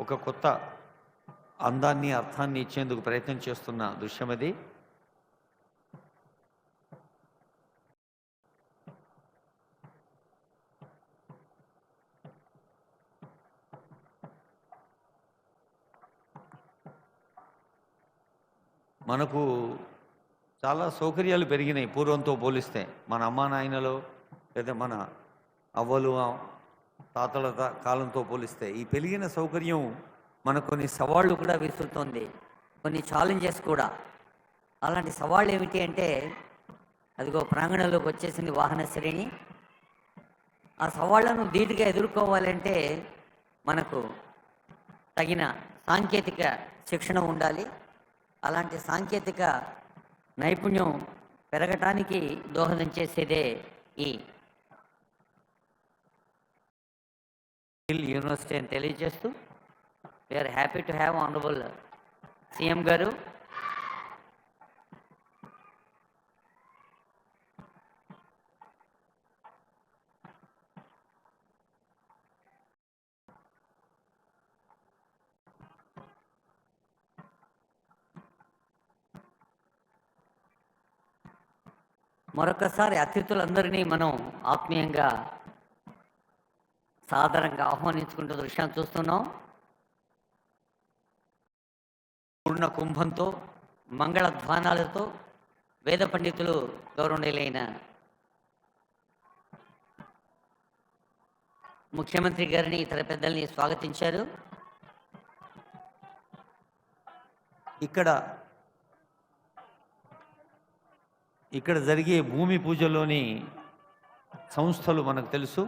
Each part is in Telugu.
ఒక కొత్త అందాన్ని, అర్థాన్ని ఇచ్చేందుకు ప్రయత్నం చేస్తున్న దృశ్యం అది. మనకు చాలా సౌకర్యాలు పెరిగినాయి పూర్వంతో పోలిస్తే. మన అమ్మా నాయనలో లేదా మన అవ్వలు తాతల కాలంతో పోలిస్తే ఈ పెరిగిన సౌకర్యం మనకు కొన్ని సవాళ్ళు కూడా విసురుతోంది, కొన్ని ఛాలెంజెస్ కూడా. అలాంటి సవాళ్ళు ఏమిటి అంటే, అదిగో ప్రాంగణంలోకి వచ్చేసింది వాహన శ్రేణి. ఆ సవాళ్లను ధీటుగా ఎదుర్కోవాలంటే మనకు తగిన సాంకేతిక శిక్షణ ఉండాలి. అలాంటి సాంకేతిక నైపుణ్యం పెరగటానికి దోహదం చేసేదే ఈ యూనివర్సిటీ అని తెలియజేస్తూ, we are happy to have honourable CM గారు మరొకసారి అతిథులందరినీ మనం ఆత్మీయంగా సాదరంగా ఆహ్వానించుకుంటూ దృశ్యాన్ని చూస్తున్నాం. పూర్ణ కుంభంతో, మంగళ ధ్వానాలతో వేద పండితులు గౌరవనీయులైన ముఖ్యమంత్రి గారిని, ఇతర పెద్దల్ని స్వాగతించారు. ఇక్కడ జరిగే భూమి పూజలోని సంస్థలు మనకు తెలుసు.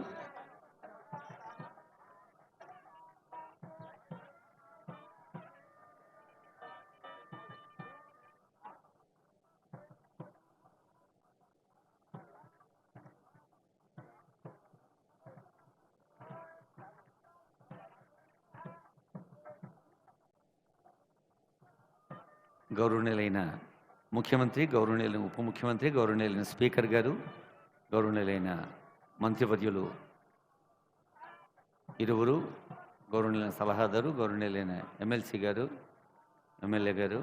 గౌరవనీయులైన ముఖ్యమంత్రి, గౌరవనీయులైన ఉప ముఖ్యమంత్రి, గౌరవనీయులైన స్పీకర్ గారు, గౌరవనీయులైన మంత్రివర్యులు ఇరువురు, గౌరవనీయులైన సలహాదారు, గౌరవనీయులైన ఎమ్మెల్సీ గారు, ఎమ్మెల్యే గారు,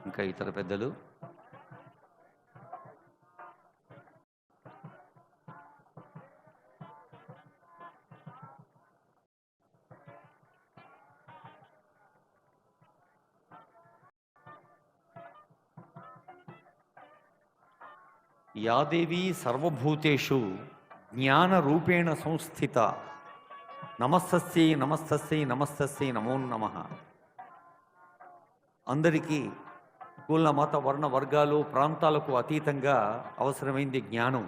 ఇంకా ఇతర పెద్దలు, యాదేవి సర్వభూతేషు జ్ఞానరూపేణ సంస్థిత నమస్తస్యై నమస్తస్యై నమస్తస్యై నమో నమః. అందరికీ కుల మత వర్ణ వర్గాలు ప్రాంతాలకు అతీతంగా అవసరమైంది జ్ఞానం.